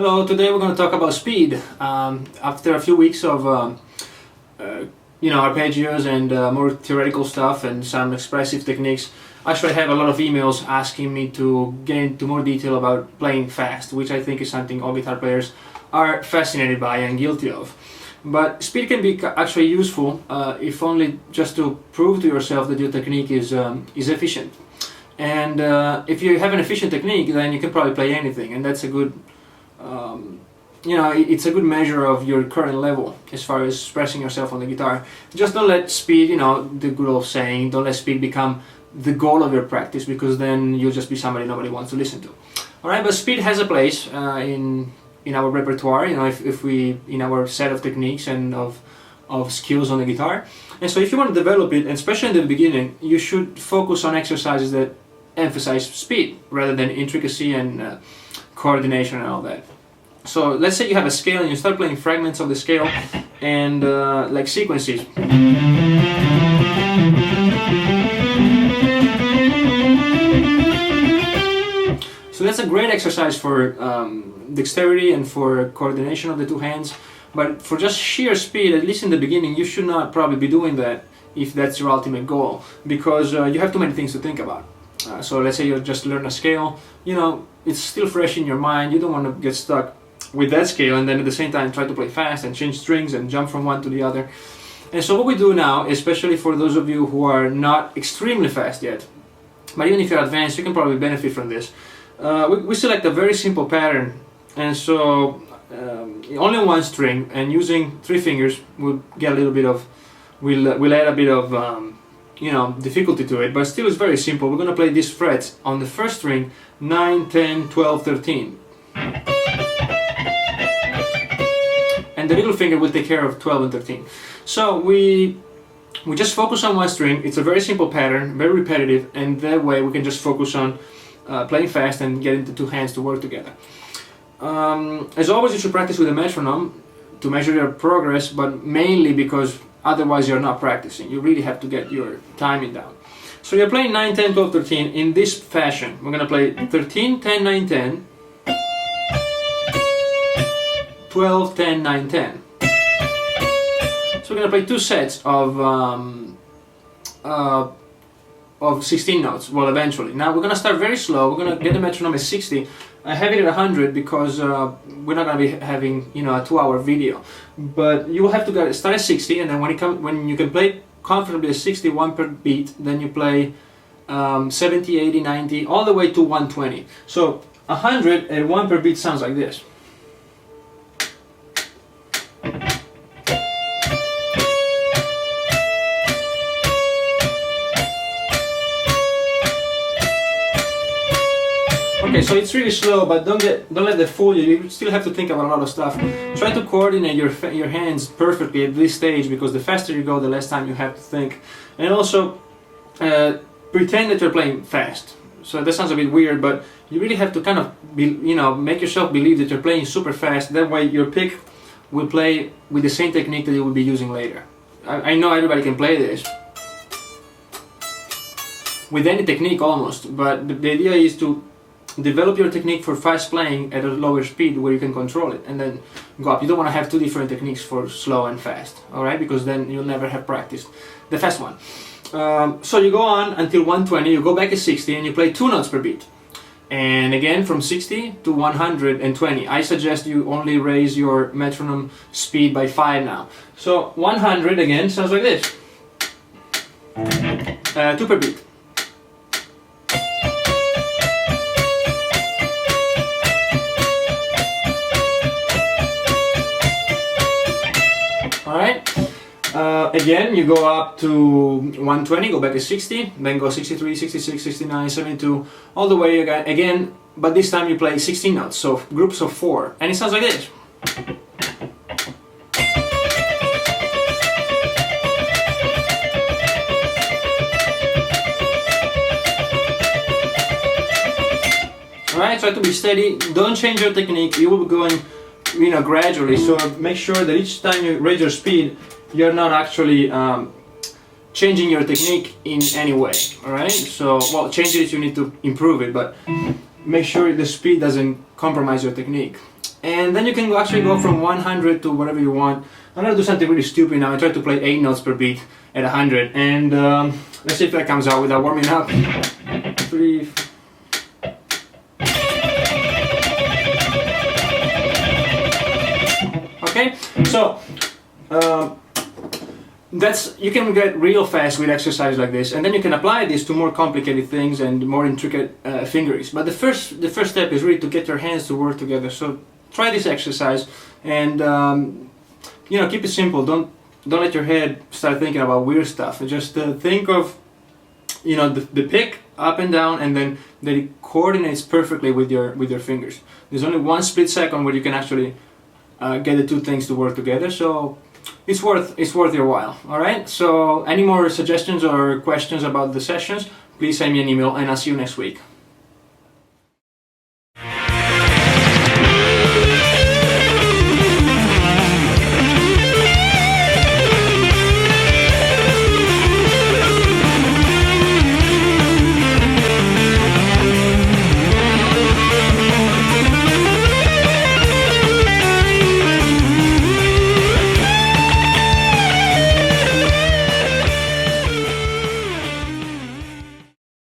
Hello, today we're going to talk about speed. After a few weeks of arpeggios and more theoretical stuff and some expressive techniques, actually I have a lot of emails asking me to get into more detail about playing fast, which I think is something all guitar players are fascinated by and guilty of. But speed can be actually useful, if only just to prove to yourself that your technique is efficient. And if you have an efficient technique, then you can probably play anything, and that's a good, it's a good measure of your current level as far as expressing yourself on the guitar. Just don't let speed, the good old saying, don't let speed become the goal of your practice, because then you'll just be somebody nobody wants to listen to. Alright, but speed has a place in our repertoire, if we, in our set of techniques and of skills on the guitar. And so if you want to develop it, and especially in the beginning, you should focus on exercises that emphasize speed rather than intricacy and coordination and all that. So let's say you have a scale and you start playing fragments of the scale and like sequences. So that's a great exercise for dexterity and for coordination of the two hands. But for just sheer speed, at least in the beginning, you should not probably be doing that if that's your ultimate goal, because you have too many things to think about. So let's say you just learn a scale, it's still fresh in your mind, you don't want to get stuck with that scale and then at the same time try to play fast and change strings and jump from one to the other. And so what we do now, especially for those of you who are not extremely fast yet, but even if you're advanced, you can probably benefit from this. We select a very simple pattern, and so only one string, and using 3 fingers we'll get a little bit of, we'll add a bit of difficulty to it, but still it's very simple. We're going to play these frets on the first string, 9, 10, 12, 13. And the little finger will take care of 12 and 13. So we just focus on one string. It's a very simple pattern, very repetitive, and that way we can just focus on playing fast and getting the two hands to work together. As always, you should practice with a metronome to measure your progress, but mainly because otherwise you're not practicing. You really have to get your timing down. So you're playing 9, 10, 12, 13 in this fashion. We're going to play 13, 10, 9, 10, 12, 10, 9, 10. So we're going to play 2 sets of 16 notes, well, eventually. Now we're going to start very slow. We're going to get the metronome at 60. I have it at 100 because we're not going to be having a 2-hour video. But you will have to start at 60, and then when you can play comfortably at 61 per beat, then you play 70, 80, 90, all the way to 120. So 100 at 1 per beat sounds like this. Okay, so it's really slow, but don't let that fool you. You still have to think about a lot of stuff. Try to coordinate your hands perfectly at this stage, because the faster you go, the less time you have to think. And also, pretend that you're playing fast. So that sounds a bit weird, but you really have to kind of make yourself believe that you're playing super fast. That way your pick will play with the same technique that you will be using later. I know everybody can play this with any technique almost, but the idea is to develop your technique for fast playing at a lower speed where you can control it and then go up. You don't want to have 2 different techniques for slow and fast, alright? Because then you'll never have practiced the fast one. So you go on until 120, you go back at 60 and you play 2 notes per beat. And again from 60 to 120. I suggest you only raise your metronome speed by 5 now. So 100 again sounds like this. 2 per beat. Alright, again you go up to 120, go back to 60, then go 63, 66, 69, 72, all the way again, but this time you play 16 notes, so groups of 4, and it sounds like this. Alright, try to be steady, don't change your technique, you will be going gradually, so make sure that each time you raise your speed, you're not actually changing your technique in any way, alright? So, well, change it if you need to improve it, but make sure the speed doesn't compromise your technique. And then you can actually go from 100 to whatever you want. I'm gonna do something really stupid now. I try to play 8 notes per beat at 100, and let's see if that comes out without warming up. 3. Okay, so you can get real fast with exercise like this, and then you can apply this to more complicated things and more intricate fingerings. But the first step is really to get your hands to work together. So try this exercise, and you know, keep it simple. Don't let your head start thinking about weird stuff. Just think of, you know, the pick up and down, and then that it coordinates perfectly with your fingers. There's only one split second where you can actually get the two things to work together. So it's worth your while. All right. So any more suggestions or questions about the sessions, please send me an email, and I'll see you next week.